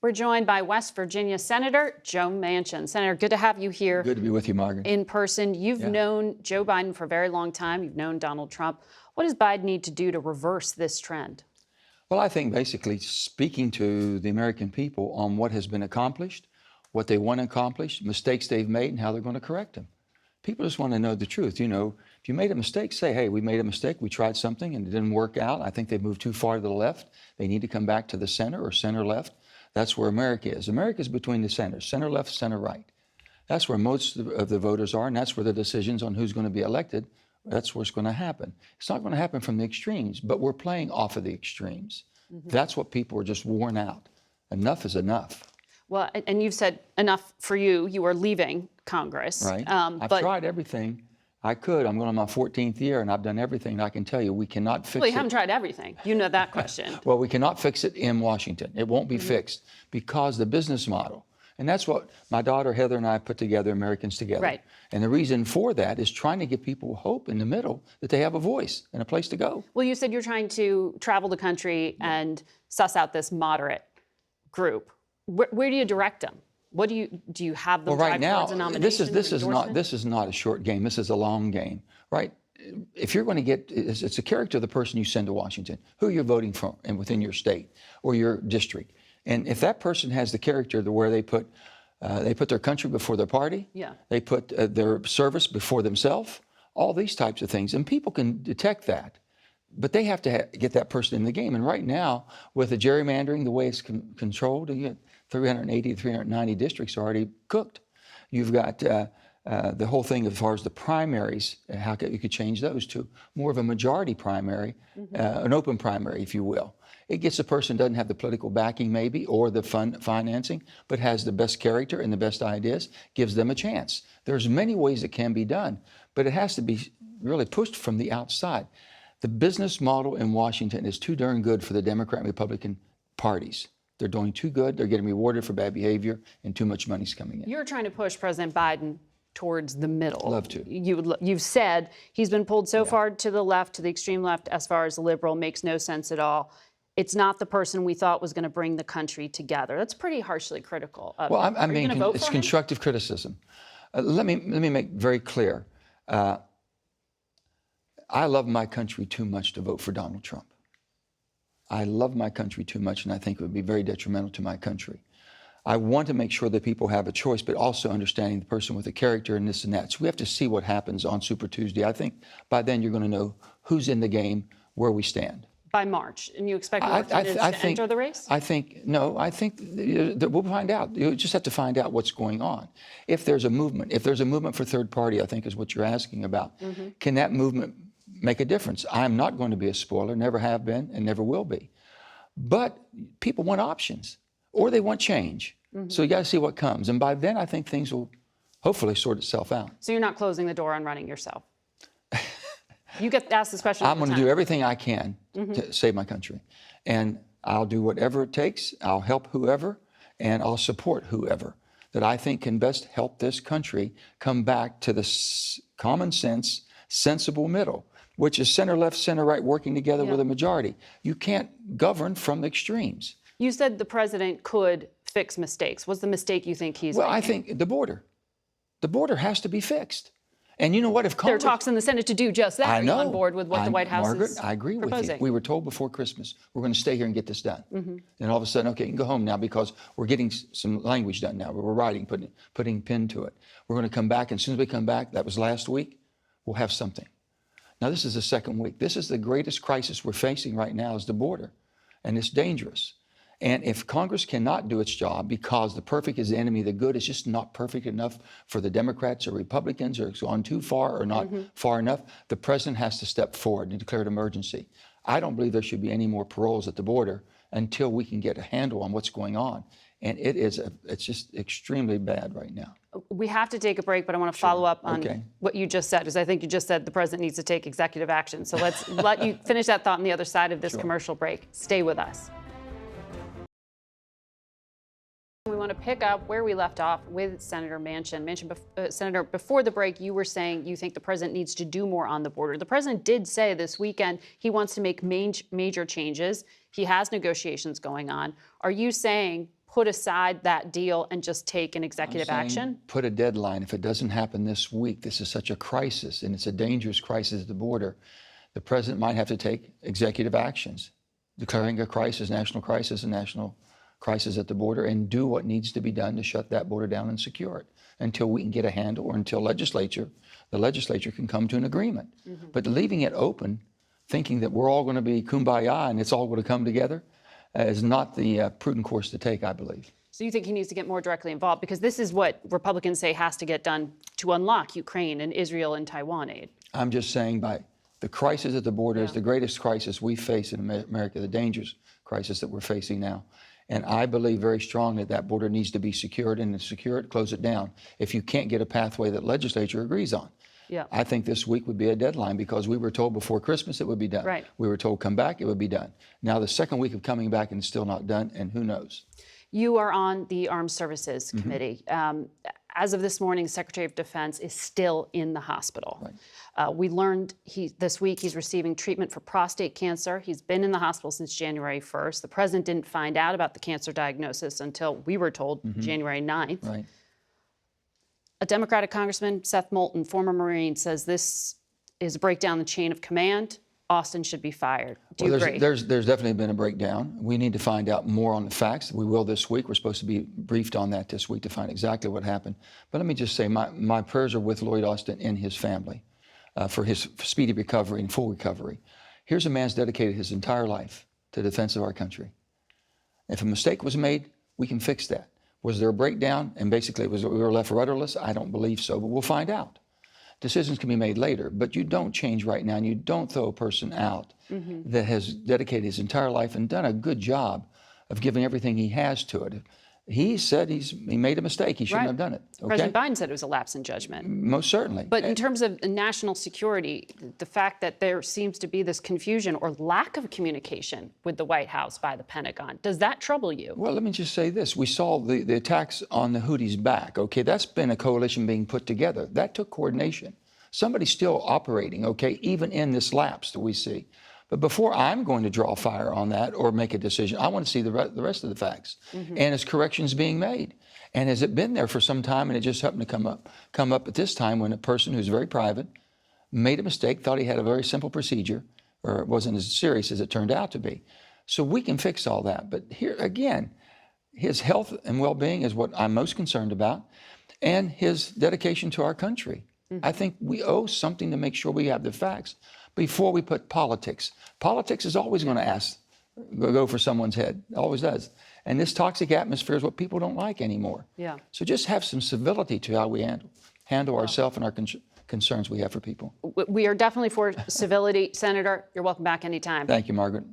We're joined by West Virginia Senator Joe Manchin. Senator, good to have you here. Good to be with you, Margaret. In person. You've known Joe Biden for a very long time. You've known Donald Trump. What does Biden need to do to reverse this trend? Well, I think basically speaking to the American people on what has been accomplished, what they want to accomplish, mistakes they've made, and how they're going to correct them. People just want to know the truth. You know, if you made a mistake, say, hey, we made a mistake. We tried something and it didn't work out. I think they've moved too far to the left. They need to come back to the center or center left. That's where America is. America is between the centers, center left, center right. That's where most of the voters are, and that's where the decisions on who's going to be elected, that's what's going to happen. It's not going to happen from the extremes, but we're playing off of the extremes. That's what people are just worn out. Enough is enough. Well, and you've said enough for you. You are leaving Congress. Right. I've tried everything I could. I'm going on my 14th year, and I've done everything I can tell you. We cannot fix it. Well, you haven't tried everything. You know that question. Well, we cannot fix it in Washington. It won't be fixed because the business model, and that's what my daughter Heather and I put together, Americans Together. Right. And the reason for that is trying to give people hope in the middle that they have a voice and a place to go. Well, you said you're trying to travel the country and suss out this moderate group. Where do you direct them? What do you have them drive towards a nomination? This is not a short game. This is a long game, right? If you're going to get, it's a character of the person you send to Washington, who you're voting for, and within your state or your district. And if that person has the character to where they put their country before their party, they put their service before themselves, all these types of things, and people can detect that. But they have to get that person in the game. And right now, with the gerrymandering, the way it's controlled, you get 380 to 390 districts already cooked. You've got the whole thing as far as the primaries, how you could change those to more of a majority primary, an open primary, if you will. It gets a person who doesn't have the political backing maybe or the financing, but has the best character and the best ideas, gives them a chance. There's many ways it can be done, but it has to be really pushed from the outside. The business model in Washington is too darn good for the Democrat and Republican parties. They're doing too good. They're getting rewarded for bad behavior, and too much money's coming in. You're trying to push President Biden towards the middle. Love to. You've said he's been pulled so far to the left, to the extreme left, as far as liberal, makes no sense at all. It's not the person we thought was going to bring the country together. That's pretty harshly critical of him. Well, I mean, it's him? constructive criticism. Let me make very clear. I love my country too much to vote for Donald Trump. I love my country too much, and I think it would be very detrimental to my country. I want to make sure that people have a choice, but also understanding the person with the character and this and that. So we have to see what happens on Super Tuesday. I think by then you're going to know who's in the game, where we stand. By March, and you expect more candidates to enter the race? I think that we'll find out. You just have to find out what's going on. If there's a movement for third party, I think is what you're asking about. Can that movement make a difference? I'm not going to be a spoiler, never have been and never will be. But people want options or they want change. So you got to see what comes. And by then, I think things will hopefully sort itself out. So you're not closing the door on running yourself? You get asked this question all the time. I'm going to do everything I can to save my country. And I'll do whatever it takes. I'll help whoever, and I'll support whoever that I think can best help this country come back to the common sense, sensible middle, which is center left, center right working together with a majority. You can't govern from the extremes. You said the president could fix mistakes. What's the mistake you think he's making? Well, I think the border. The border has to be fixed. And you know what? If Congress, there are talks in the Senate to do just that. I know. Are you on board with what the White House Margaret, is I agree proposing? with you. We were told before Christmas, we're going to stay here and get this done. And all of a sudden, okay, you can go home now because we're getting some language done now. We're writing, putting pen to it. We're going to come back, and as soon as we come back, that was last week, we'll have something. Now, this is the second week. This is the greatest crisis we're facing right now is the border, and it's dangerous. And if Congress cannot do its job because the perfect is the enemy of the good, it's just not perfect enough for the Democrats or Republicans, or it's gone too far or not far enough, the president has to step forward and declare an emergency. I don't believe there should be any more paroles at the border until we can get a handle on what's going on. And it's just extremely bad right now. We have to take a break, but I want to follow up on what you just said, because I think you just said the president needs to take executive action. So let's let you finish that thought on the other side of this commercial break. Stay with us. We want to pick up where we left off with Senator Manchin. Senator, before the break, you were saying you think the president needs to do more on the border. The president did say this weekend he wants to make major changes. He has negotiations going on. Are you saying put aside that deal and just take an executive I'm saying action? put a deadline. If it doesn't happen this week, this is such a crisis, and it's a dangerous crisis at the border. The president might have to take executive actions, declaring a crisis, national crisis at the border, and do what needs to be done to shut that border down and secure it until we can get a handle, or until the legislature can come to an agreement. But leaving it open, thinking that we're all going to be kumbaya and it's all going to come together, is not the prudent course to take, I believe. So you think he needs to get more directly involved? Because this is what Republicans say has to get done to unlock Ukraine and Israel and Taiwan aid. I'm just saying, by the crisis at the border is the greatest crisis we face in America, the dangerous crisis that we're facing now. And I believe very strongly that border needs to be secured, and to secure it, close it down, if you can't get a pathway that legislature agrees on. Yeah. I think this week would be a deadline, because we were told before Christmas it would be done. Right. We were told come back, it would be done. Now the second week of coming back and it's still not done, and who knows? You are on the Armed Services Committee. As of this morning, the Secretary of Defense is still in the hospital. Right. We learned this week he's receiving treatment for prostate cancer. He's been in the hospital since January 1st. The president didn't find out about the cancer diagnosis until we were told January 9th. Right. A Democratic Congressman, Seth Moulton, former Marine, says this is a breakdown in the chain of command. Austin should be fired. Do you agree? There's definitely been a breakdown. We need to find out more on the facts. We will this week. We're supposed to be briefed on that this week to find exactly what happened. But let me just say, my prayers are with Lloyd Austin and his family for his speedy recovery and full recovery. Here's a man's dedicated his entire life to the defense of our country. If a mistake was made, we can fix that. Was there a breakdown and basically we were left rudderless? I don't believe so, but we'll find out. Decisions can be made later, but you don't change right now, and you don't throw a person out that has dedicated his entire life and done a good job of giving everything he has to it. He said he made a mistake. He shouldn't have done it. Okay? President Biden said it was a lapse in judgment. Most certainly. But in terms of national security, the fact that there seems to be this confusion or lack of communication with the White House by the Pentagon, does that trouble you? Well, let me just say this. We saw the attacks on the Houthis back. Okay, that's been a coalition being put together. That took coordination. Somebody's still operating, okay, even in this lapse that we see. But before I'm going to draw fire on that or make a decision, I want to see the rest of the facts. And is corrections being made? And has it been there for some time and it just happened to come up at this time when a person who's very private made a mistake, thought he had a very simple procedure, or it wasn't as serious as it turned out to be. So we can fix all that. But here again, his health and well-being is what I'm most concerned about, and his dedication to our country. I think we owe something to make sure we have the facts before we put politics. Politics is always going to go for someone's head, always does. And this toxic atmosphere is what people don't like anymore. Yeah. So just have some civility to how we handle ourselves and our concerns we have for people. We are definitely for civility. Senator, you're welcome back anytime. Thank you, Margaret.